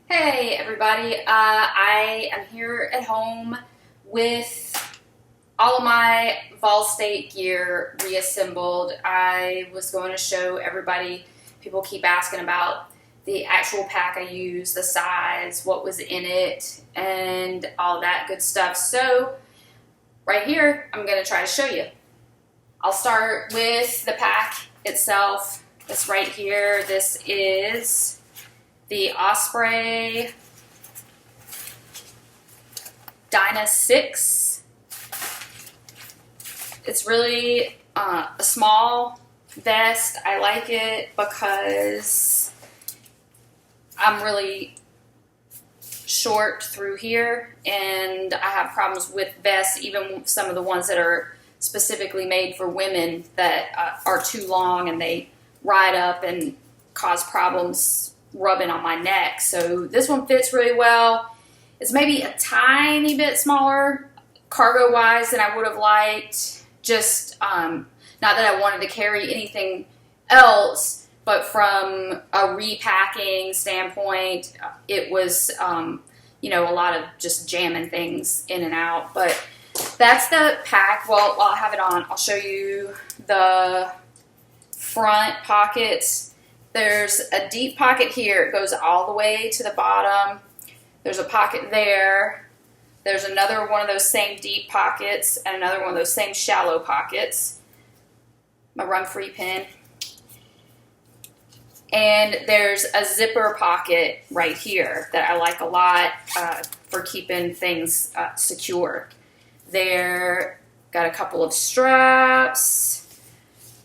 Hey everybody, I am here at home with all of my Vol State gear reassembled. I was going to show everybody, people keep asking about the actual pack I use, the size, what was in it, and all that good stuff. So right here, I'm going to try to show you. I'll start with the pack itself. It's right here. This is the Osprey Dyna 6. It's really a small vest. I like it because I'm really short through here and I have problems with vests, even some of the ones that are specifically made for women that are too long and they ride up and cause problems rubbing on my neck. So this one fits really well. It's maybe a tiny bit smaller cargo wise than I would have liked. Just not that I wanted to carry anything else, but from a repacking standpoint, it was a lot of just jamming things in and out. But that's the pack. Well, while I have it on, I'll show you the front pockets. There's a deep pocket here. It goes all the way to the bottom. There's a pocket there. There's another one of those same deep pockets and another one of those same shallow pockets. My Run Free pin. And there's a zipper pocket right here that I like a lot for keeping things secure. There, got a couple of straps.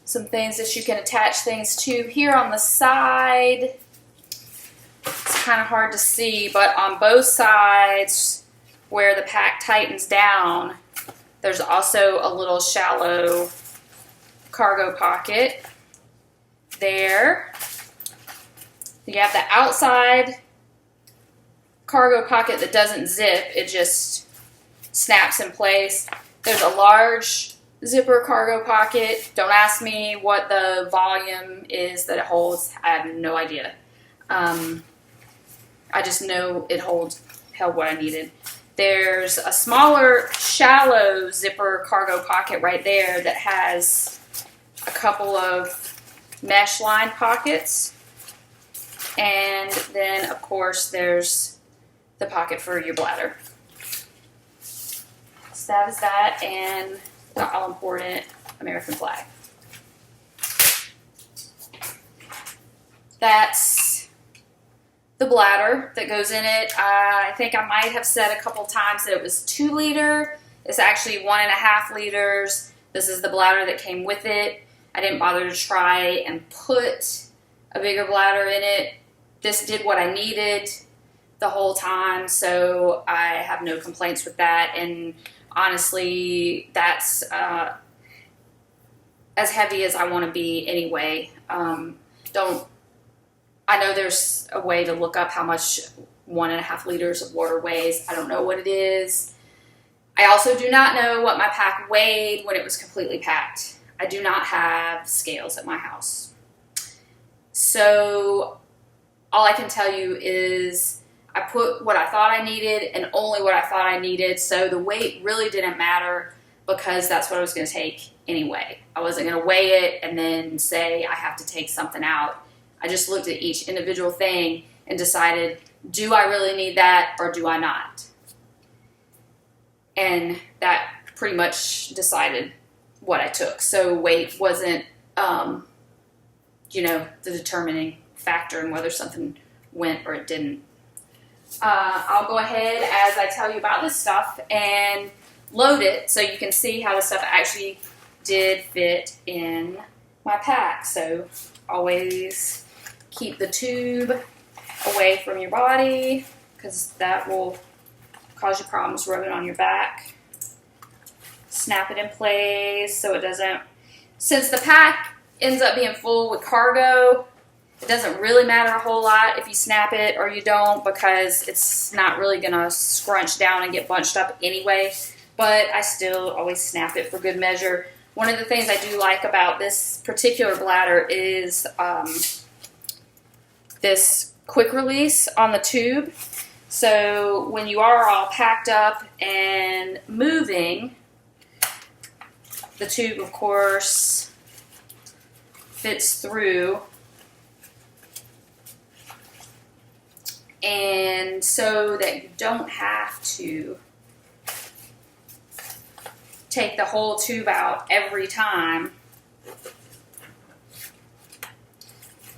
Some things that you can attach things to. Here on the side, it's kind of hard to see, but on both sides where the pack tightens down, there's also a little shallow cargo pocket there. You have the outside cargo pocket that doesn't zip, it just snaps in place. There's a large zipper cargo pocket. Don't ask me what the volume is that it holds. I have no idea. I just know it held what I needed. There's a smaller, shallow zipper cargo pocket right there that has a couple of mesh line pockets. And then, of course, there's the pocket for your bladder. So that is that, and the all-important American flag. That's the bladder that goes in it. I think I might have said a couple times that it was 2 liter. It's actually 1.5 liters. This is the bladder that came with it. I didn't bother to try and put a bigger bladder in it. This did what I needed the whole time, so I have no complaints with that. And honestly, that's as heavy as I want to be anyway. I know there's a way to look up how much 1.5 liters of water weighs. I don't know what it is. I also do not know what my pack weighed when it was completely packed. I do not have scales at my house. So all I can tell you is I put what I thought I needed and only what I thought I needed. So the weight really didn't matter because that's what I was going to take anyway. I wasn't going to weigh it and then say I have to take something out. I just looked at each individual thing and decided, do I really need that or do I not? And that pretty much decided what I took. So weight wasn't, the determining factor in whether something went or it didn't. I'll go ahead as I tell you about this stuff and load it so you can see how the stuff actually did fit in my pack. So always keep the tube away from your body because that will cause you problems rubbing on your back. Snap it in place so it doesn't, since the pack ends up being full with cargo, it doesn't really matter a whole lot if you snap it or you don't because it's not really going to scrunch down and get bunched up anyway. But I still always snap it for good measure. One of the things I do like about this particular bladder is this quick release on the tube. So when you are all packed up and moving, the tube, of course, fits through. And so that you don't have to take the whole tube out every time,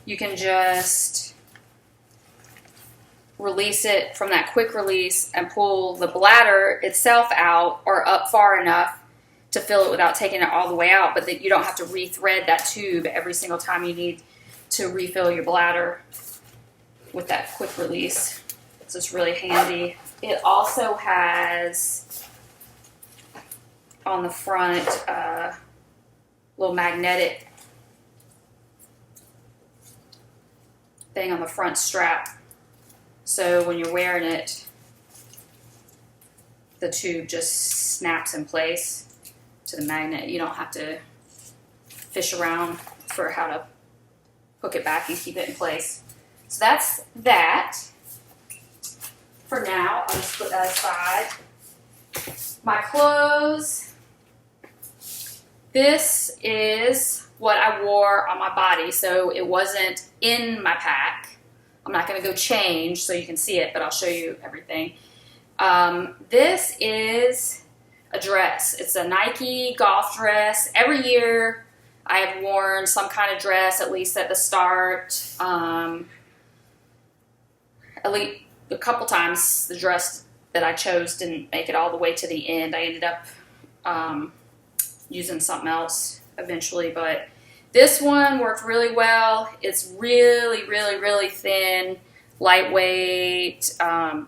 you can just release it from that quick release and pull the bladder itself out or up far enough to fill it without taking it all the way out, but that you don't have to re-thread that tube every single time you need to refill your bladder with that quick release. It's just really handy. It also has on the front little magnetic thing on the front strap. So when you're wearing it, the tube just snaps in place to the magnet. You don't have to fish around for how to hook it back and keep it in place. So that's that. For now, I'll just put that aside. My clothes. This is what I wore on my body, so it wasn't in my pack. I'm not going to go change so you can see it, but I'll show you everything. This is a dress. It's a Nike golf dress. Every year I have worn some kind of dress, at least at the start. At least a couple times the dress that I chose didn't make it all the way to the end. I ended up using something else eventually, but this one worked really well. It's really, really, really thin, lightweight,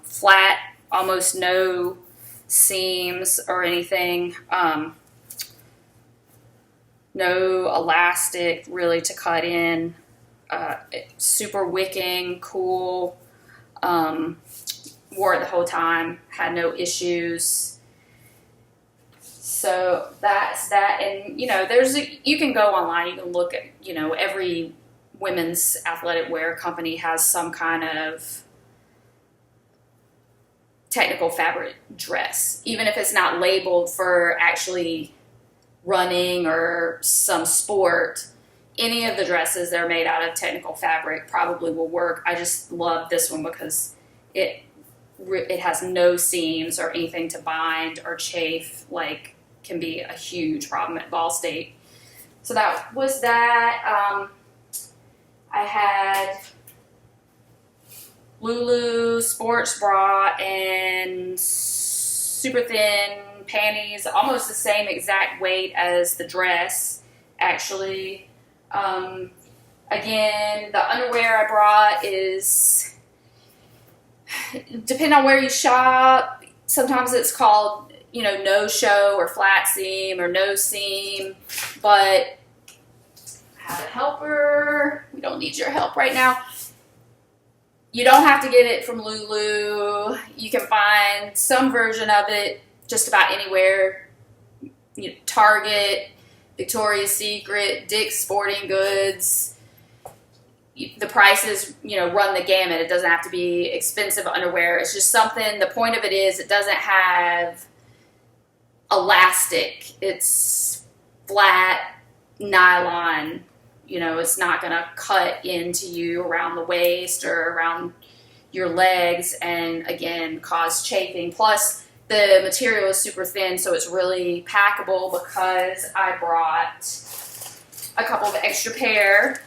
flat, almost no seams or anything. No elastic really to cut in. Super wicking, cool. Wore it the whole time, had no issues. So that's that. And you know, you can go online, you can look at, you know, every women's athletic wear company has some kind of technical fabric dress, even if it's not labeled for actually running or some sport. Any of the dresses that are made out of technical fabric probably will work. I just love this one because it has no seams or anything to bind or chafe, like can be a huge problem at Ball State. So that was that. I had Lulu sports bra and super thin panties, almost the same exact weight as the dress, actually. Again, the underwear I brought is, depending on where you shop, sometimes it's called, you know, no show or flat seam or no seam, but I have a helper. We don't need your help right now. You don't have to get it from Lulu. You can find some version of it just about anywhere. You know, Target, Victoria's Secret, Dick's Sporting Goods. The prices, you know, run the gamut. It doesn't have to be expensive underwear. It's just something, the point of it is it doesn't have elastic. It's flat nylon. You know, it's not going to cut into you around the waist or around your legs and, again, cause chafing. Plus, the material is super thin, so it's really packable because I brought a couple of extra pair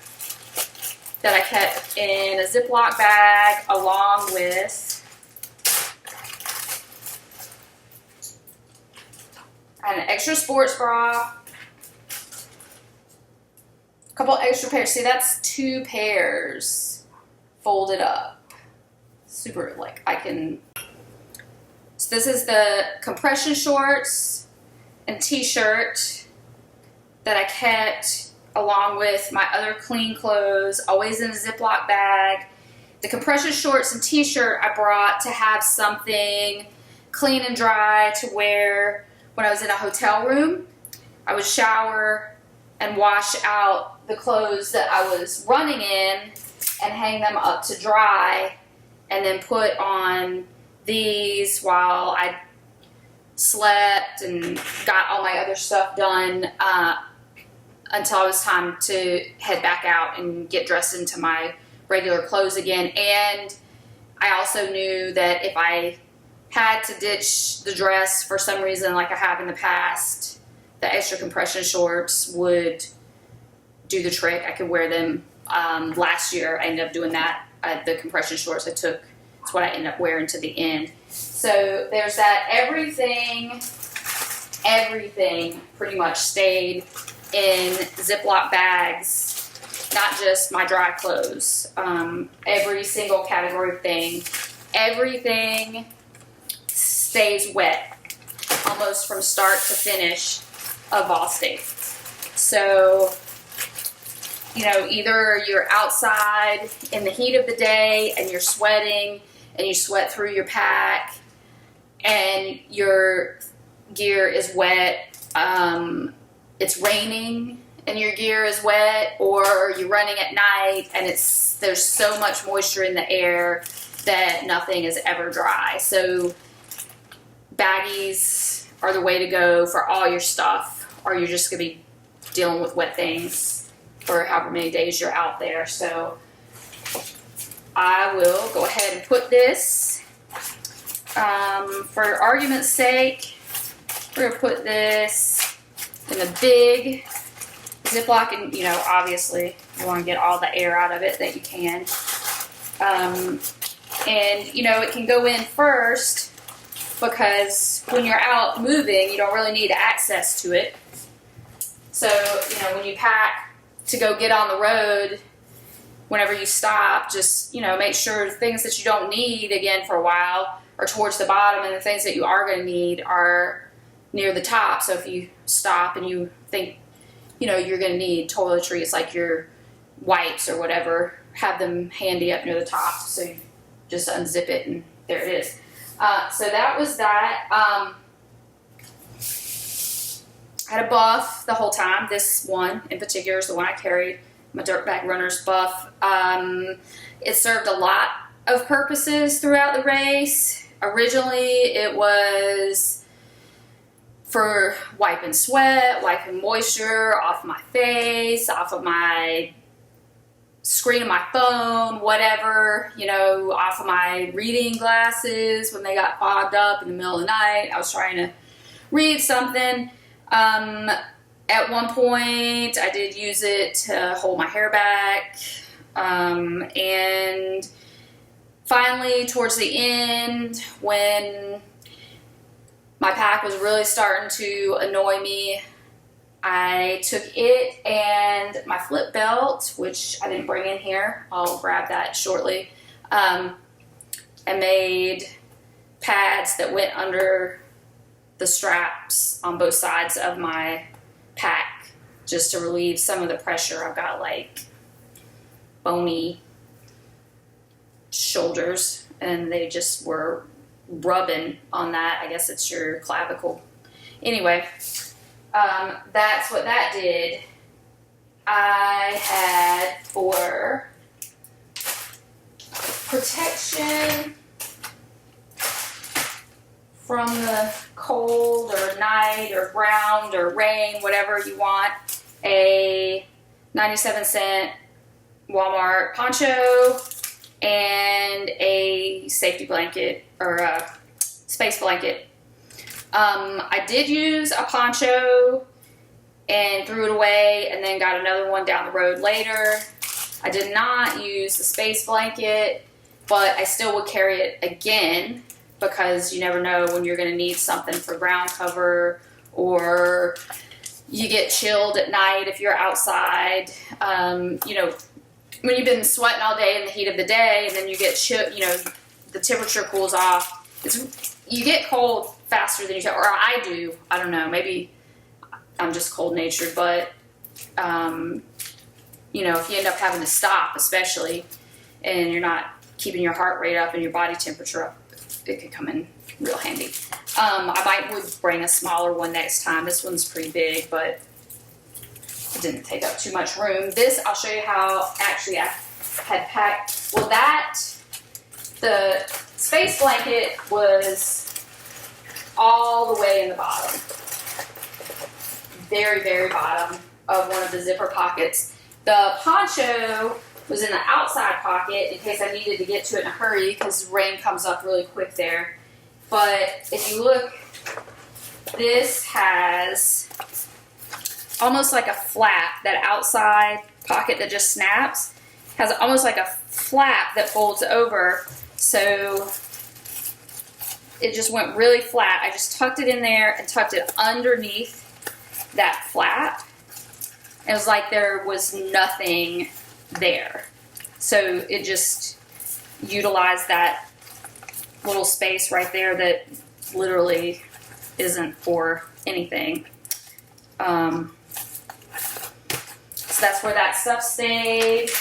that I kept in a Ziploc bag along with an extra sports bra, a couple extra pairs. See, that's 2 pairs folded up. Super, like, I can. So this is the compression shorts and t-shirt that I kept along with my other clean clothes, always in a Ziploc bag. The compression shorts and t-shirt I brought to have something clean and dry to wear when I was in a hotel room. I would shower and wash out the clothes that I was running in and hang them up to dry, and then put on these while I slept and got all my other stuff done until it was time to head back out and get dressed into my regular clothes again. And I also knew that if I had to ditch the dress for some reason, like I have in the past, the extra compression shorts would do the trick. I could wear them. Last year I ended up doing that. The compression shorts it's what I ended up wearing to the end. So there's that. Everything pretty much stayed in Ziploc bags, not just my dry clothes. Every single category of thing, everything stays wet almost from start to finish of Vol State. So, you know, either you're outside in the heat of the day and you're sweating and you sweat through your pack and your gear is wet, it's raining and your gear is wet, or you're running at night and there's so much moisture in the air that nothing is ever dry. So baggies are the way to go for all your stuff, or you're just going to be dealing with wet things for however many days you're out there. So I will go ahead and put this, for argument's sake, we're going to put this in the big Ziploc, and you know, obviously you want to get all the air out of it that you can. And you know, it can go in first because when you're out moving, you don't really need access to it. So, you know, when you pack to go get on the road, whenever you stop, just, you know, make sure things that you don't need again for a while are towards the bottom, and the things that you are going to need are near the top. So if you stop and you think, you know, you're going to need toiletries, like your wipes or whatever, have them handy up near the top. So you just unzip it and there it is. So that was that. I had a buff the whole time. This one in particular is the one I carried, my Dirtbag Runners buff. It served a lot of purposes throughout the race. Originally, it was for wiping sweat, wiping moisture off my face, off of my screen of my phone, whatever, you know, off of my reading glasses when they got fogged up in the middle of the night. I was trying to read something. At one point, I did use it to hold my hair back. And finally, towards the end, when my pack was really starting to annoy me, I took it and my flip belt, which I didn't bring in here. I'll grab that shortly. I made pads that went under the straps on both sides of my pack just to relieve some of the pressure. I've got like bony shoulders and they just were rubbing on that. I guess it's your clavicle. Anyway, that's what that did. I had for protection from the cold or night or ground or rain, whatever you want, a 97-cent Walmart poncho and a safety blanket or a space blanket. I did use a poncho and threw it away and then got another one down the road later. I did not use the space blanket, but I still would carry it again because you never know when you're going to need something for ground cover, or you get chilled at night if you're outside. You know, when you've been sweating all day in the heat of the day and then you get chilled, you know, the temperature cools off. You get cold faster than you think, or I do. I don't know. Maybe I'm just cold-natured, but, you know, if you end up having to stop, especially, and you're not keeping your heart rate up and your body temperature up, it could come in real handy. I would bring a smaller one next time. This one's pretty big, but it didn't take up too much room. This, I'll show you how actually I had packed, well the space blanket was all the way in the bottom. Very, very bottom of one of the zipper pockets. The poncho was in the outside pocket in case I needed to get to it in a hurry because rain comes up really quick there. But if you look, this has almost like a flap, that outside pocket that just snaps, has almost like a flap that folds over. So it just went really flat. I just tucked it in there and tucked it underneath that flap. It was like there was nothing there. So it just utilized that little space right there that literally isn't for anything. So that's where that stuff stayed.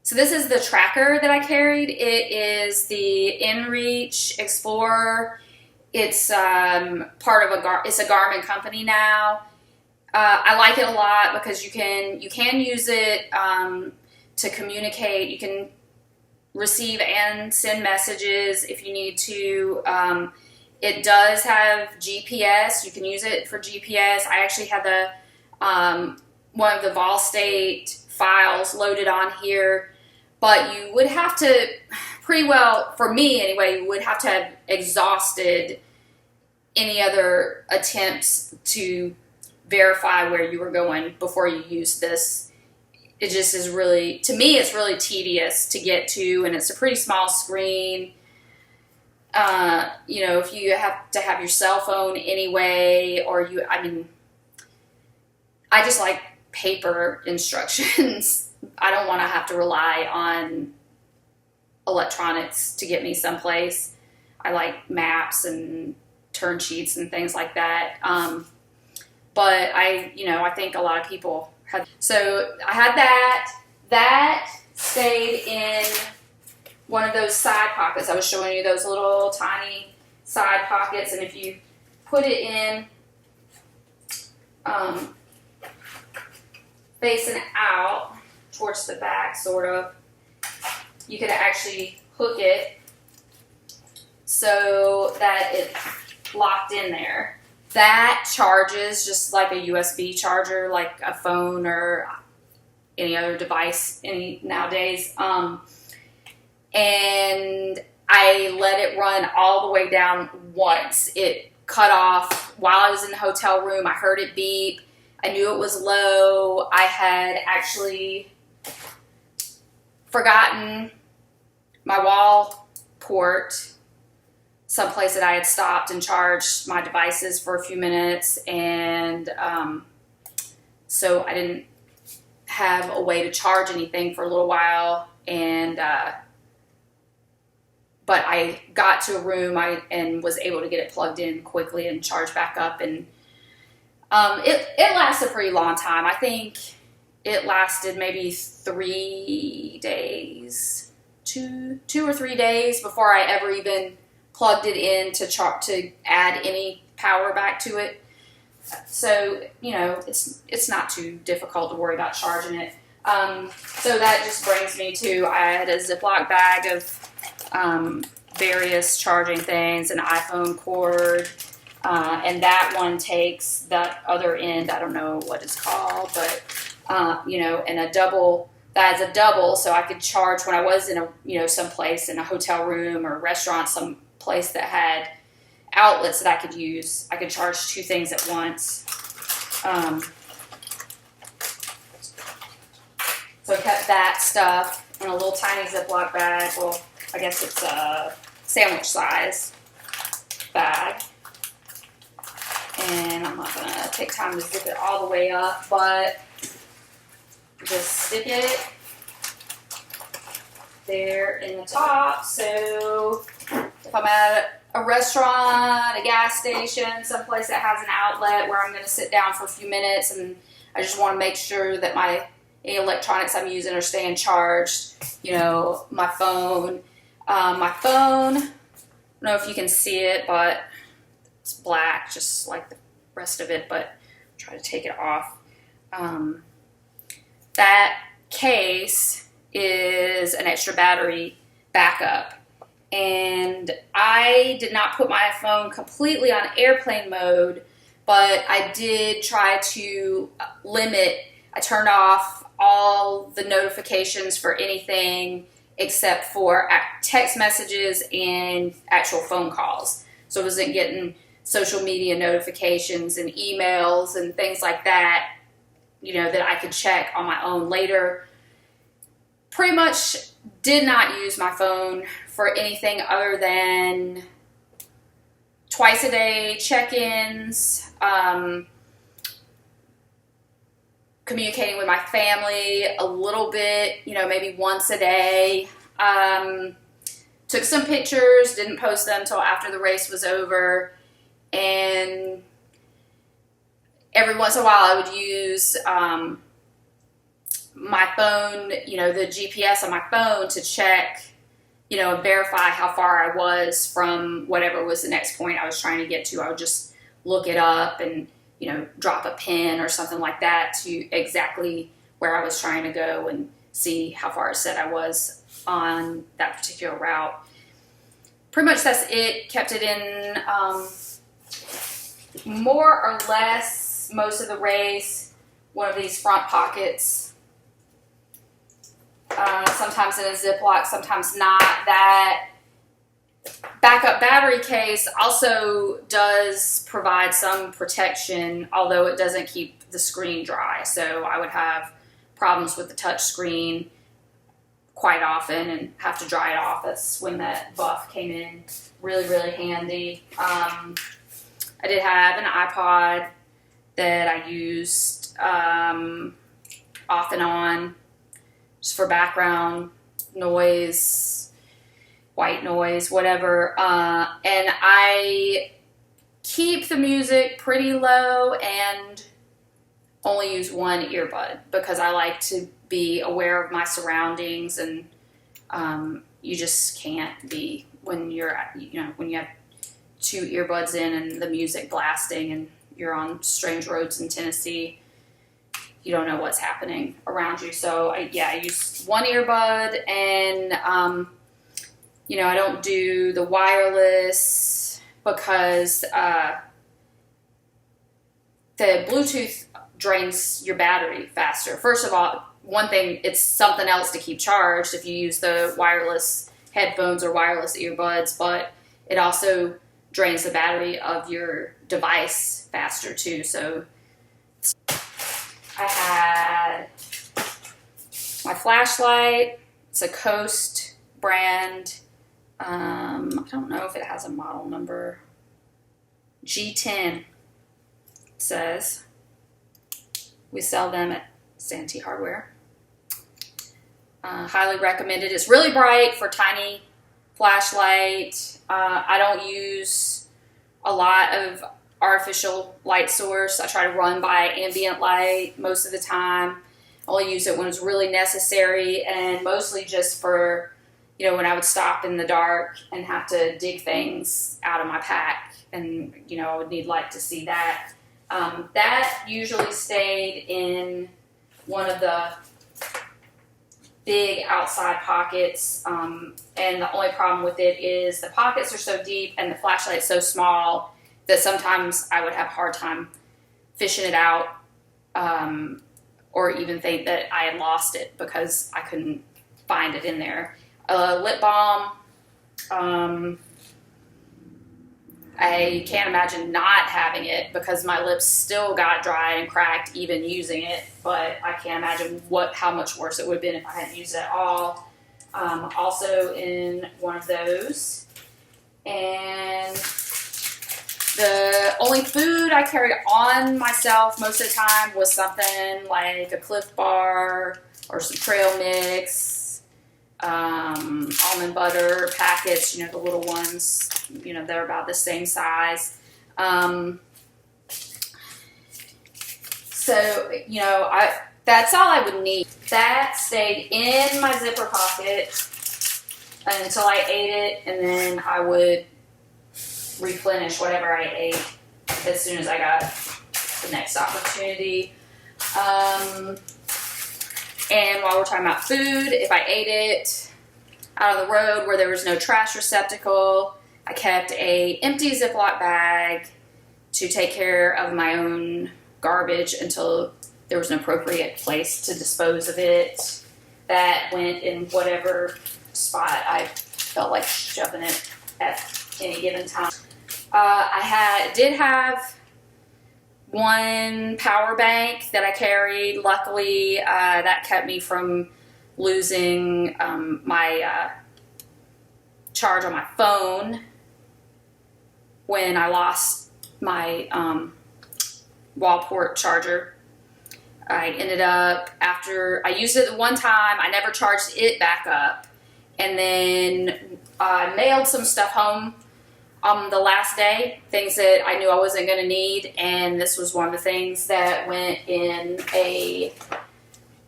So this is the tracker that I carried. It is the InReach Explorer. It's part of it's a Garmin company now. I like it a lot because you can use it to communicate. You can receive and send messages if you need to. It does have GPS. You can use it for GPS. I actually have the one of the Vol State files loaded on here, but you would have to pretty well, for me anyway, you would have to have exhausted any other attempts to verify where you were going before you use this. It just is really, to me, it's really tedious to get to, and it's a pretty small screen. You know, if you have to have your cell phone anyway, or I just like paper instructions. I don't want to have to rely on electronics to get me someplace. I like maps and turn sheets and things like that. But I think a lot of people have. So I had that stayed in one of those side pockets. I was showing you those little tiny side pockets, and if you put it in facing out towards the back, sort of, you could actually hook it so that it locked in there. That charges just like a USB charger, like a phone or any other device nowadays. And I let it run all the way down once. It cut off while I was in the hotel room. I heard it beep. I knew it was low. I had actually forgotten my wall port someplace that I had stopped and charged my devices for a few minutes, and so I didn't have a way to charge anything for a little while, and but I got to a room and was able to get it plugged in quickly and charged back up, and it lasted a pretty long time. I think it lasted maybe 3 days, two or 3 days before I ever even plugged it in to add any power back to it. So, it's not too difficult to worry about charging it. So that just brings me to, I had a Ziploc bag of various charging things, an iPhone cord, and that one takes that other end, I don't know what it's called, but, and a double, that is a double, so I could charge when I was in someplace in a hotel room or a restaurant, some place that had outlets that I could use. I could charge two things at once. So I kept that stuff in a little tiny Ziploc bag. Well, I guess it's a sandwich size bag. And I'm not going to take time to zip it all the way up, but just stick it there in the top. So if I'm at a restaurant, a gas station, someplace that has an outlet where I'm going to sit down for a few minutes and I just want to make sure that any electronics I'm using are staying charged, my phone. I don't know if you can see it, but it's black, just like the rest of it, but try to take it off. that case is an extra battery backup. And I did not put my phone completely on airplane mode, but I did try to limit. I turned off all the notifications for anything except for text messages and actual phone calls. So I wasn't getting social media notifications and emails and things like that, that I could check on my own later. Pretty much did not use my phone for anything other than twice a day check-ins, communicating with my family a little bit, maybe once a day. Took some pictures, didn't post them until after the race was over, and every once in a while I would use my phone, the GPS on my phone to check, and verify how far I was from whatever was the next point I was trying to get to. I would just look it up and, drop a pin or something like that to exactly where I was trying to go and see how far it said I was on that particular route. Pretty much that's it. Kept it in more or less most of the race. One of these front pockets. Sometimes in a Ziploc, sometimes not. That backup battery case also does provide some protection, although it doesn't keep the screen dry. So I would have problems with the touch screen quite often and have to dry it off. That's when that buff came in really, really handy. I did have an iPod that I used off and on, just for background noise, white noise, whatever. And I keep the music pretty low and only use one earbud because I like to be aware of my surroundings, and you just can't be when you're, when you have two earbuds in and the music blasting and you're on strange roads in Tennessee. You don't know what's happening around you. So I use one earbud, and I don't do the wireless because the Bluetooth drains your battery faster. First of all, one thing, it's something else to keep charged if you use the wireless headphones or wireless earbuds, but it also drains the battery of your device faster too. So I had my flashlight. It's a Coast brand. I don't know if it has a model number. G10, it says. We sell them at Santee Hardware. Highly recommended. It's really bright for tiny flashlight. I don't use a lot of artificial light source. I try to run by ambient light most of the time. I only use it when it's really necessary, and mostly just for, when I would stop in the dark and have to dig things out of my pack, and, I would need light to see that. That usually stayed in one of the big outside pockets, and the only problem with it is the pockets are so deep and the flashlight's so small that sometimes I would have a hard time fishing it out, or even think that I had lost it because I couldn't find it in there. Lip balm, I can't imagine not having it because my lips still got dry and cracked even using it, but I can't imagine how much worse it would have been if I hadn't used it at all. Also in one of those. And the only food I carried on myself most of the time was something like a Cliff Bar or some trail mix, almond butter packets, the little ones, they're about the same size. So, that's all I would need. That stayed in my zipper pocket until I ate it, and then I would replenish whatever I ate as soon as I got the next opportunity. And while we're talking about food, if I ate it out of the road where there was no trash receptacle, I kept a empty Ziploc bag to take care of my own garbage until there was an appropriate place to dispose of it. That went in whatever spot I felt like shoving it at any given time. I did have one power bank that I carried. Luckily, that kept me from losing my charge on my phone when I lost my wall port charger. I ended up, after I used it the one time, I never charged it back up. And then I mailed some stuff home on the last day, things that I knew I wasn't going to need. And this was one of the things that went in a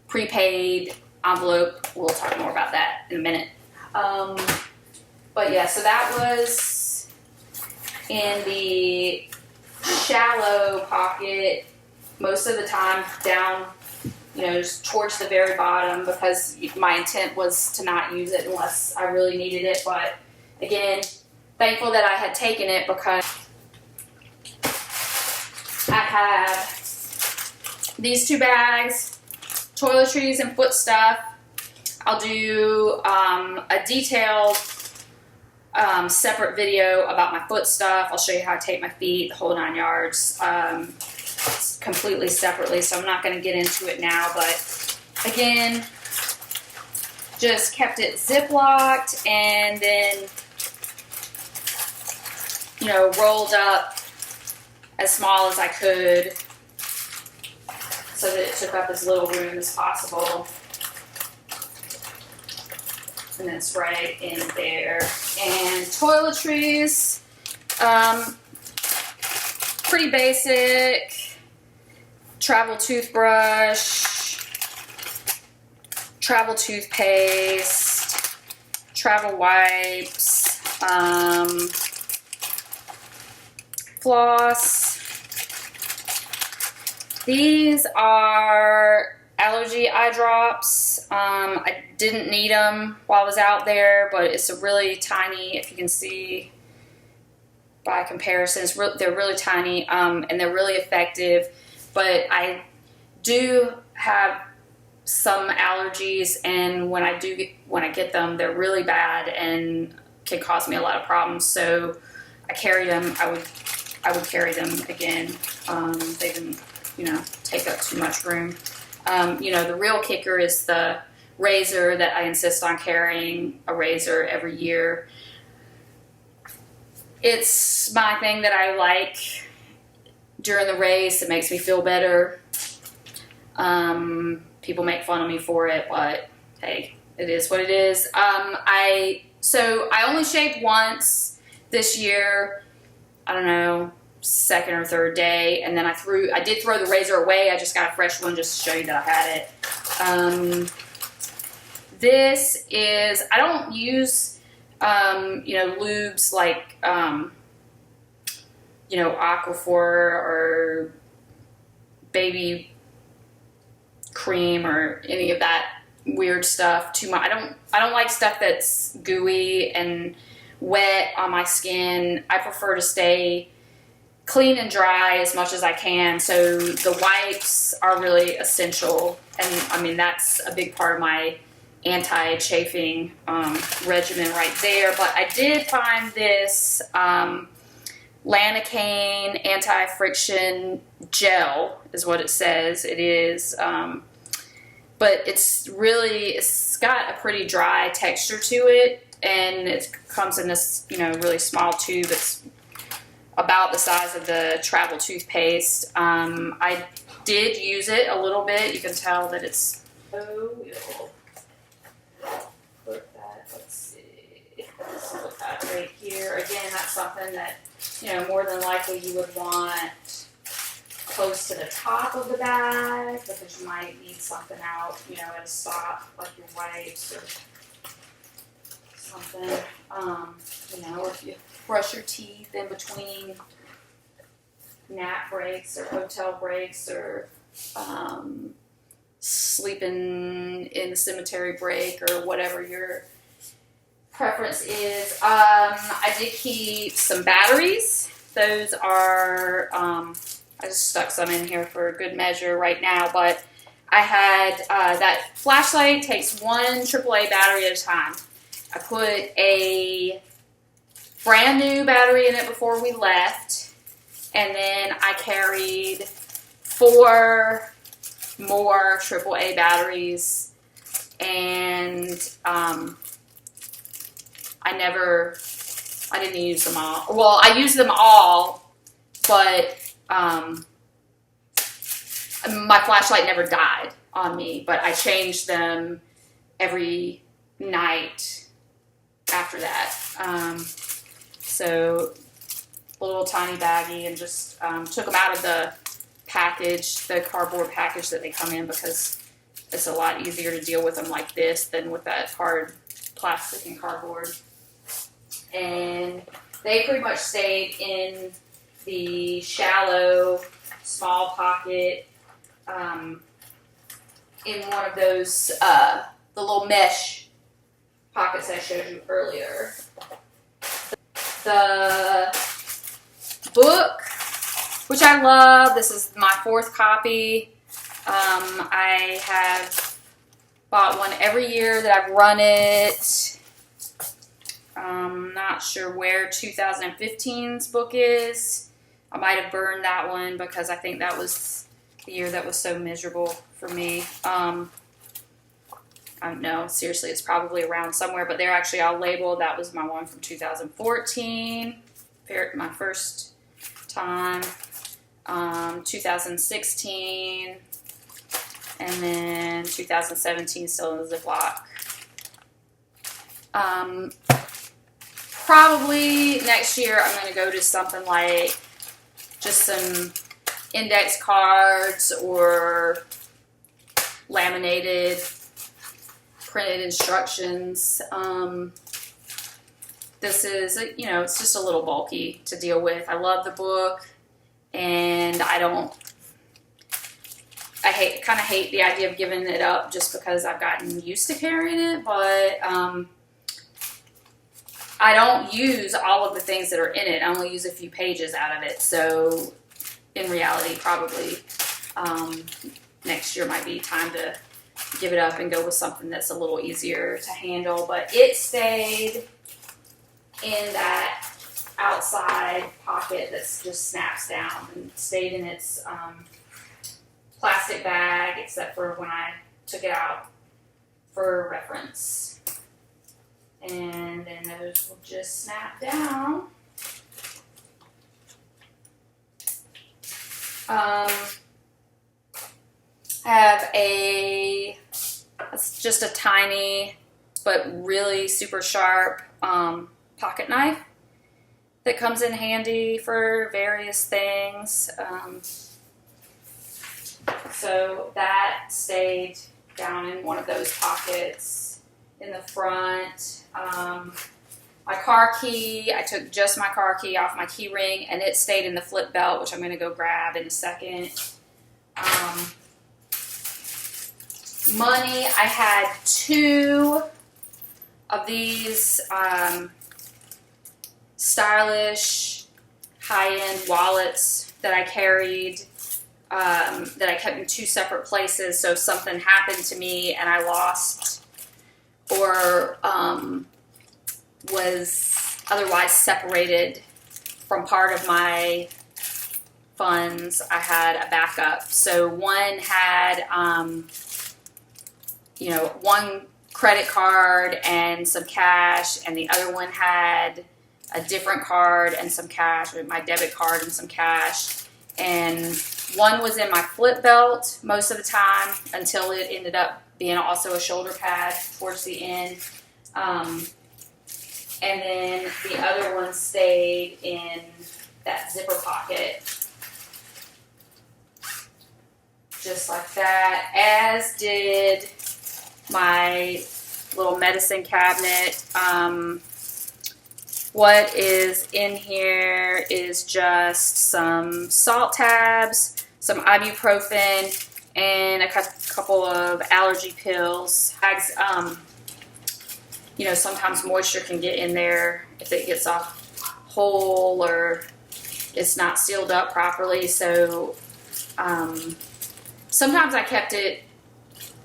prepaid envelope. We'll talk more about that in a minute. But yeah, so that was in the shallow pocket. Most of the time down, just towards the very bottom, because my intent was to not use it unless I really needed it. But again, thankful that I had taken it, because I have these 2 bags, toiletries and foot stuff. I'll do a detailed separate video about my foot stuff. I'll show you how I tape my feet, the whole 9 yards. Completely separately, so I'm not going to get into it now, but again, just kept it ziplocked and then rolled up as small as I could so that it took up as little room as possible. And then it's right in there. And toiletries, pretty basic. Travel toothbrush, travel toothpaste, travel wipes, floss. These are allergy eye drops. I didn't need them while I was out there, but it's a really tiny, if you can see by comparison, they're really tiny, and they're really effective. But I do have some allergies, and when I get them, they're really bad and can cause me a lot of problems. So I carried them. I would carry them again. They didn't, take up too much room. The real kicker is the razor that I insist on carrying a razor every year. It's my thing that I like during the race. It makes me feel better. People make fun of me for it, but hey, it is what it is. So I only shaved once this year. I don't know, second or third day, and then I did throw the razor away. I just got a fresh one just to show you that I had it. This is, I don't use lubes like Aquaphor or baby cream or any of that weird stuff too much. I don't like stuff that's gooey and wet on my skin. I prefer to stay clean and dry as much as I can. So the wipes are really essential, and that's a big part of my anti-chafing regimen right there. But I did find this Lanacane anti-friction gel is what it says it is, but it's got a pretty dry texture to it, and it comes in this really small tube. It's about the size of the travel toothpaste. I did use it a little bit. You can tell that it's let's see, let's put that right here. Again, that's something that more than likely you would want close to the top of the bag, because you might need something out, at a stop, like your wipes or something. Or if you brush your teeth in between nap breaks or hotel breaks or sleeping in the cemetery break or whatever your preference is. I did keep some batteries. Those are, I just stuck some in here for good measure right now, but I had, that flashlight takes one AAA battery at a time. I put a brand new battery in it before we left, and then I carried 4 more AAA batteries, and I didn't use them all. Well, I used them all, but my flashlight never died on me, but I changed them every night after that. So a little tiny baggie, and just took them out of the package, the cardboard package that they come in, because it's a lot easier to deal with them like this than with that hard plastic and cardboard. And they pretty much stayed in the shallow, small pocket, in one of those, the little mesh pockets I showed you earlier. The book, which I love, this is my 4th copy. I have bought one every year that I've run it. I'm not sure where 2015's book is. I might have burned that one because I think that was the year that was so miserable for me. I don't know. Seriously, it's probably around somewhere, but they're actually all labeled. That was my one from 2014, my first time. 2016, and then 2017 still in the Ziploc. Probably next year I'm going to go to something like just some index cards or laminated printed instructions. This is, it's just a little bulky to deal with. I love the book, and kind of hate the idea of giving it up just because I've gotten used to carrying it, but I don't use all of the things that are in it. I only use a few pages out of it, so in reality, probably next year might be time to give it up and go with something that's a little easier to handle. But it stayed in that outside pocket that just snaps down, and stayed in its plastic bag, except for when I took it out for reference. And then those will just snap down. I have it's just a tiny but really super sharp pocket knife that comes in handy for various things. So that stayed down in one of those pockets in the front. My car key, I took just my car key off my key ring, and it stayed in the flip belt, which I'm going to go grab in a second. Money, I had 2 of these stylish high-end wallets that I carried, that I kept in 2 separate places. So if something happened to me and I lost or was otherwise separated from part of my funds, I had a backup. So one had, one credit card and some cash, and the other one had a different card and some cash, or my debit card and some cash. And one was in my flip belt most of the time until it ended up being also a shoulder pad towards the end. And then the other one stayed in that zipper pocket. Just like that, as did my little medicine cabinet. What is in here is just some salt tabs, some ibuprofen, and a couple of allergy pills. Bags, you know, sometimes moisture can get in there if it gets a hole or it's not sealed up properly. So sometimes I kept it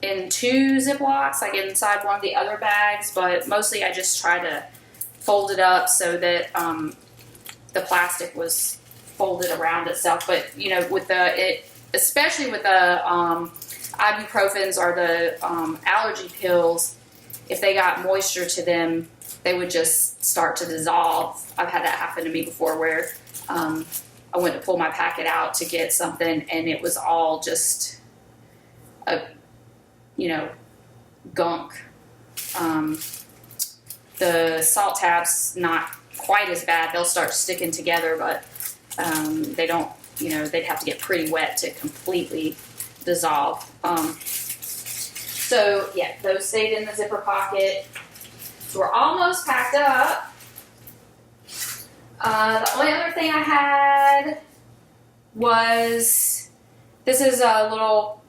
in 2 Ziplocs, like inside one of the other bags, but mostly I just try to fold it up so that the plastic was folded around itself. But you know, with especially with the ibuprofens or the allergy pills, if they got moisture to them, they would just start to dissolve. I've had that happen to me before, where I went to pull my packet out to get something, and it was all just you know, gunk. The salt tabs, not quite as bad. They'll start sticking together, but they don't, you know, they'd have to get pretty wet to completely dissolve. So yeah, those stayed in the zipper pocket. So we're almost packed up. The only other thing I had was, this is a little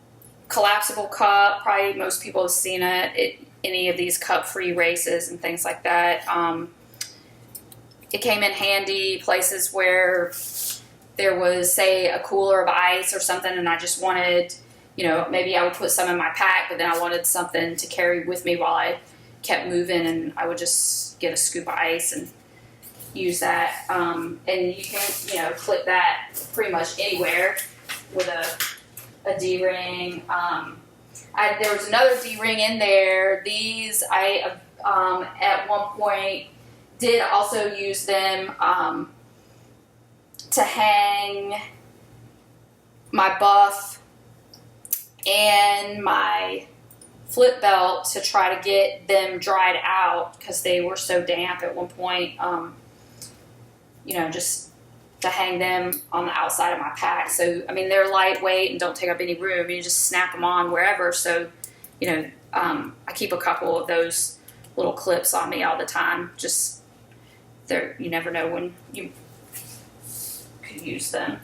collapsible cup. Probably most people have seen it. Any of these cup-free races and things like that. It came in handy places where there was, say, a cooler of ice or something, and I just wanted, you know, maybe I would put some in my pack, but then I wanted something to carry with me while I kept moving, and I would just get a scoop of ice and use that. And you can, you know, clip that pretty much anywhere with a D-ring. There was another D-ring in there. These, I at one point did also use them to hang my buff and my flip belt to try to get them dried out because they were so damp at one point. You know, just to hang them on the outside of my pack. So, I mean, they're lightweight and don't take up any room. You just snap them on wherever. So, you know, I keep a couple of those little clips on me all the time. Just, you never know when you could use them.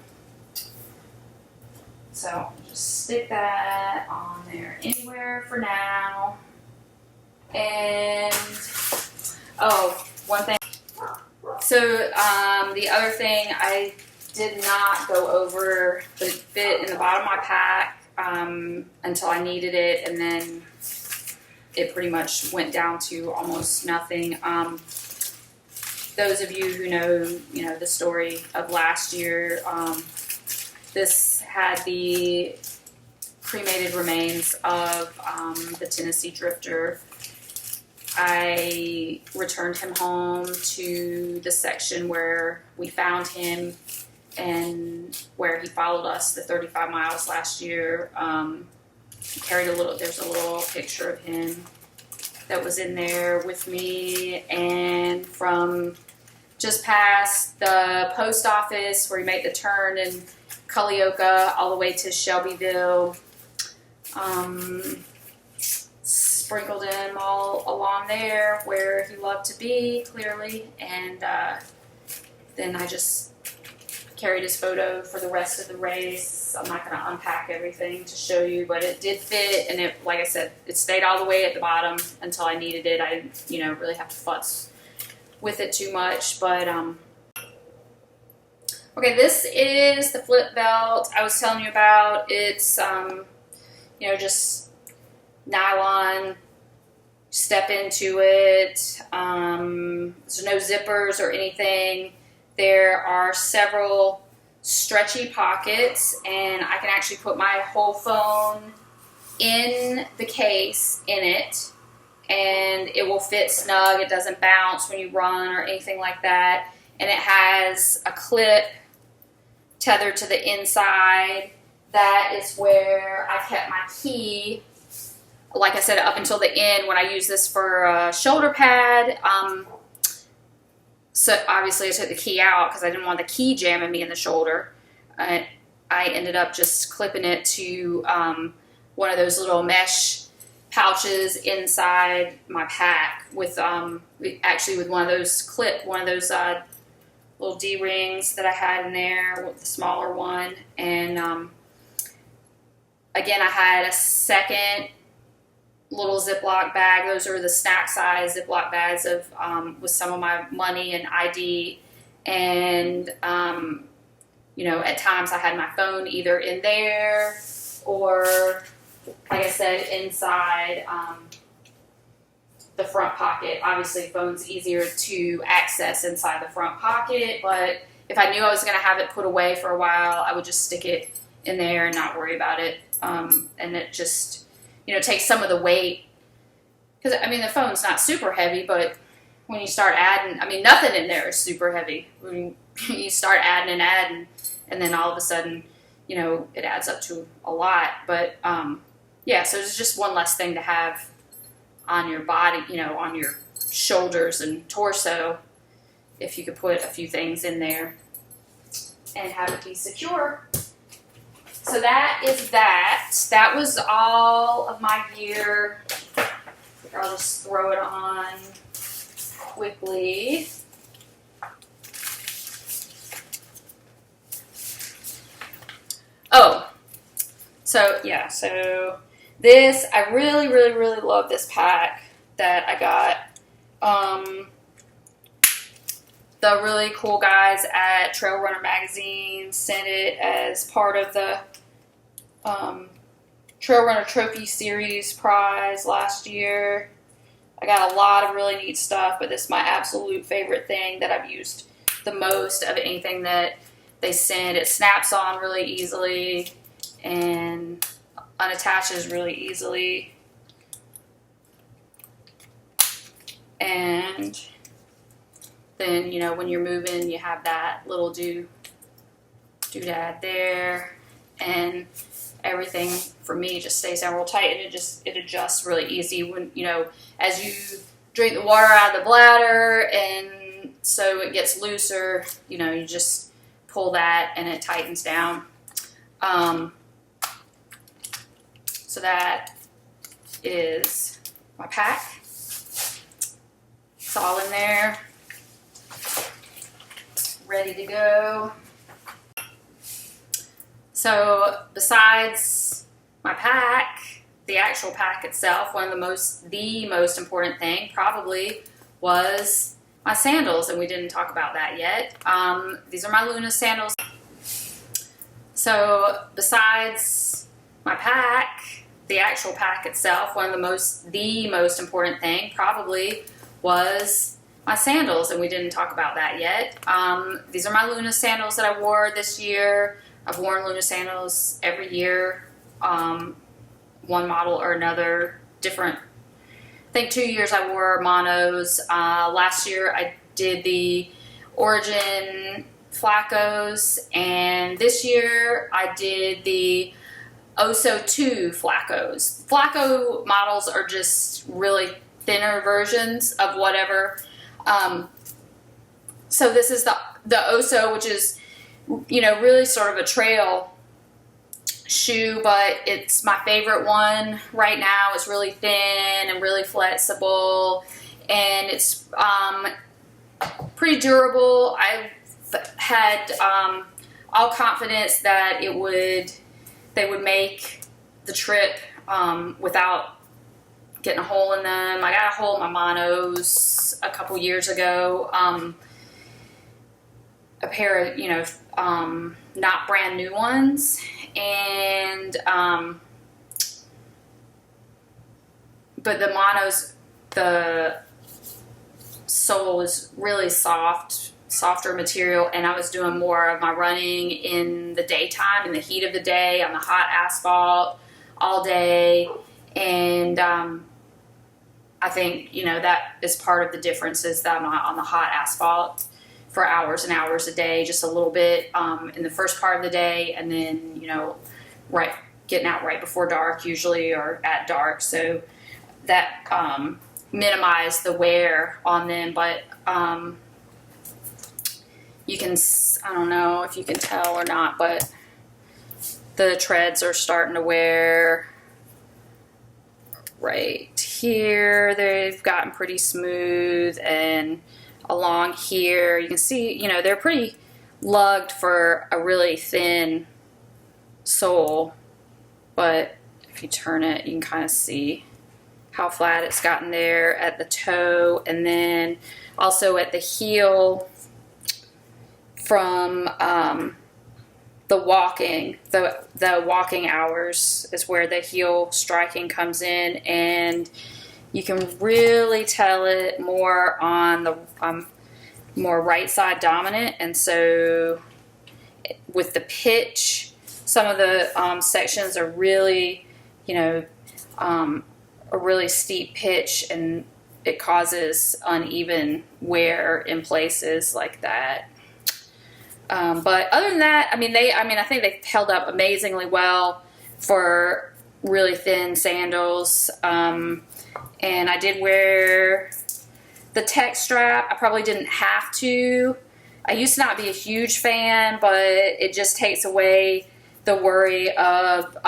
So, just stick that on there anywhere for now. And, oh, one thing. So the other thing I did not go over, but it fit in the bottom of my pack until I needed it, and then it pretty much went down to almost nothing. Those of you who know, you know, the story of last year, this had the cremated remains of the Tennessee Drifter. I returned him home to the section where we found him and where he followed us the 35 miles last year. There's a little picture of him that was in there with me. And from just past the post office where he made the turn in Culleoka all the way to Shelbyville, sprinkled him all along there where he loved to be, clearly, and then I just carried his photo for the rest of the race. I'm not going to unpack everything to show you, but it did fit, and it, like I said, it stayed all the way at the bottom until I needed it. I didn't, you know, really have to futz with it too much, but okay, this is the flip belt I was telling you about. It's you know, just nylon, step into it. There's no zippers or anything. There are several stretchy pockets, and I can actually put my whole phone in the case in it, and it will fit snug. It doesn't bounce when you run or anything like that. And it has a clip tethered to the inside. That is where I kept my key. Like I said, up until the end when I use this for a shoulder pad. So obviously I took the key out because I didn't want the key jamming me in the shoulder. I ended up just clipping it to one of those little mesh pouches inside my pack with actually with one of those little D-rings that I had in there with the smaller one. And Again, I had a second little Ziploc bag. Those are the snack size Ziploc bags of with some of my money and ID. And, you know, at times I had my phone either in there or, like I said, inside the front pocket. Obviously, phone's easier to access inside the front pocket, but if I knew I was going to have it put away for a while, I would just stick it in there and not worry about it. And it just, you know, takes some of the weight. Because, I mean, the phone's not super heavy, but when you start adding, I mean, nothing in there is super heavy. When you start adding and then all of a sudden, you know, it adds up to a lot. But, yeah, so it's just one less thing to have on your body, you know, on your shoulders and torso, if you could put a few things in there and have it be secure. So that is that. That was all of my gear. I'll just throw it on quickly. Oh, so yeah, so this, I really, really, really love this pack that I got. The really cool guys at Trail Runner Magazine sent it as part of the Trail Runner Trophy Series prize last year. I got a lot of really neat stuff, but this is my absolute favorite thing that I've used the most of anything that they send. It snaps on really easily and unattaches really easily. And then, you know, when you're moving, you have that little doodad there, and everything for me just stays down real tight, and it adjusts really easy when, you know, as you drink the water out of the bladder, and so it gets looser, you know, you just pull that and it tightens down. So that is my pack. It's all in there, ready to go. So besides my pack, the actual pack itself, the most important thing probably was my sandals, and we didn't talk about that yet. These are my Luna sandals. So besides my pack, the actual pack itself, the most important thing probably was my sandals, and we didn't talk about that yet. These are my Luna sandals that I wore this year. I've worn Luna sandals every year, one model or another, different. I think 2 years I wore Monos. Last year I did the Origin Flacos, and this year I did the Oso 2 Flacos. Flaco models are just really thinner versions of whatever. So this is the Oso, which is, you know, really sort of a trail shoe, but it's my favorite one right now. It's really thin and really flexible, and it's pretty durable. I had all confidence that they would make the trip without getting a hole in them. I got a hole in my Monos a couple years ago. A pair of, you know, not brand new ones, and but the Monos, the sole is really softer material, and I was doing more of my running in the daytime, in the heat of the day, on the hot asphalt all day, and I think, you know, that is part of the difference, is that I'm not on the hot asphalt for hours and hours a day, just a little bit in the first part of the day, and then, you know, getting out right before dark usually, or at dark, so that minimized the wear on them. But you can, I don't know if you can tell or not, but the treads are starting to wear right here. They've gotten pretty smooth, and along here you can see, you know, they're pretty lugged for a really thin sole, but if you turn it, you can kind of see how flat it's gotten there at the toe, and then also at the heel from the walking hours is where the heel striking comes in, and you can really tell it more on the more right side dominant. And so with the pitch, some of the sections are really, a really steep pitch, and it causes uneven wear in places like that. But other than that, I think they've held up amazingly well for really thin sandals. And I did wear the tech strap. I probably didn't have to. I used to not be a huge fan, but it just takes away the worry of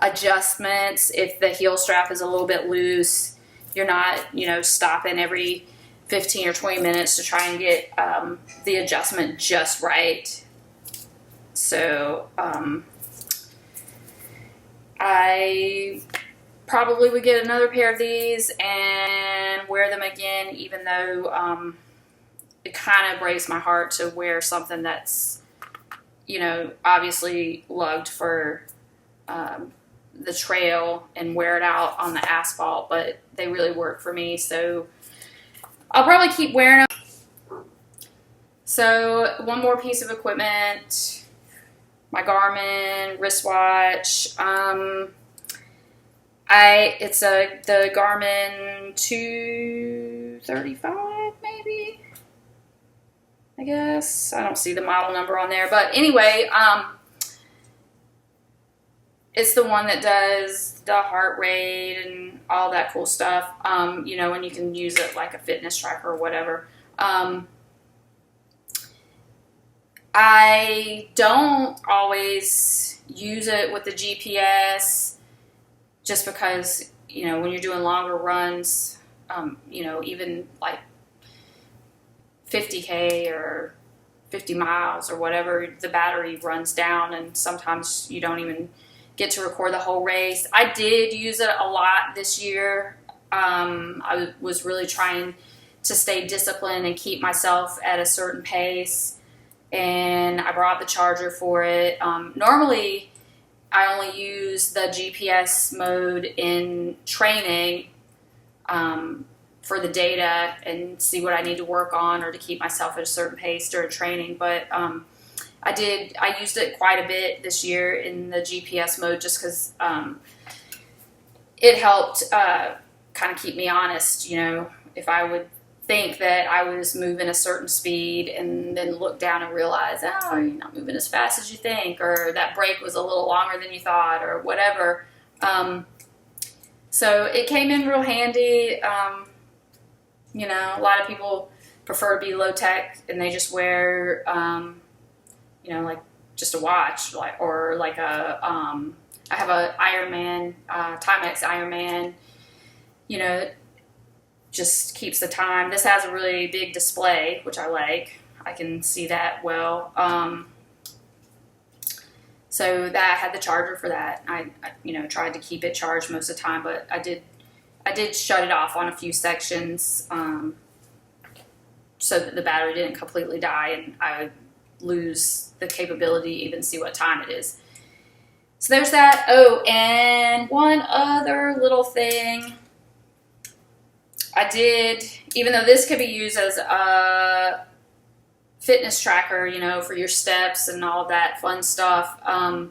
adjustments. If the heel strap is a little bit loose, you're not, stopping every 15 or 20 minutes to try and get the adjustment just right. So I probably would get another pair of these and wear them again, even though it kind of breaks my heart to wear something that's, obviously lugged for the trail and wear it out on the asphalt, but they really work for me, so I'll probably keep wearing them. So one more piece of equipment, my Garmin wristwatch. It's the Garmin 235 maybe, I guess. I don't see the model number on there, but anyway, it's the one that does the heart rate and all that cool stuff, and you can use it like a fitness tracker or whatever. I don't always use it with the GPS just because, when you're doing longer runs, even like 50K or 50 miles or whatever, the battery runs down and sometimes you don't even get to record the whole race. I did use it a lot this year. I was really trying to stay disciplined and keep myself at a certain pace, and I brought the charger for it. Normally, I only use the GPS mode in training for the data and see what I need to work on or to keep myself at a certain pace during training, but I used it quite a bit this year in the GPS mode just because it helped kind of keep me honest. If I would think that I was moving a certain speed and then look down and realize, oh, you're not moving as fast as you think, or that break was a little longer than you thought, or whatever. So it came in real handy. A lot of people prefer to be low tech and they just wear like just a watch, or like I have a Ironman, Timex Ironman, just keeps the time. This has a really big display, which I like. I can see that well. So that I had the charger for that. I tried to keep it charged most of the time, but I did shut it off on a few sections, so that the battery didn't completely die and I would lose the capability to even see what time it is. So there's that. Oh, and one other little thing I did, even though this could be used as a fitness tracker, for your steps and all that fun stuff, I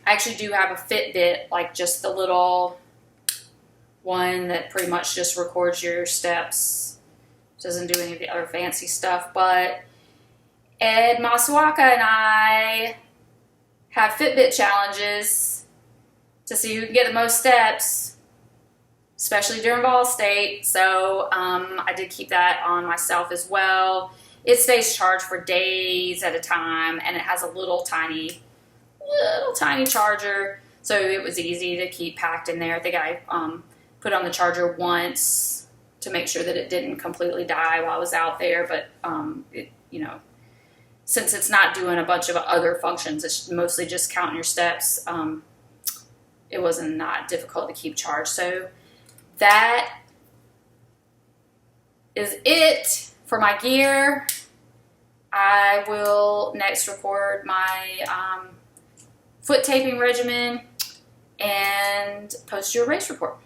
actually do have a Fitbit, like just the little one that pretty much just records your steps. Doesn't do any of the other fancy stuff, but Ed Masuaka and I have Fitbit challenges to see who can get the most steps, especially during Vol State. So I did keep that on myself as well. It stays charged for days at a time, and it has a little tiny charger, so it was easy to keep packed in there. I think I put on the charger once to make sure that it didn't completely die while I was out there, but since it's not doing a bunch of other functions, it's mostly just counting your steps, it was not difficult to keep charged. So that is it for my gear. I will next record my foot taping regimen and post your race report.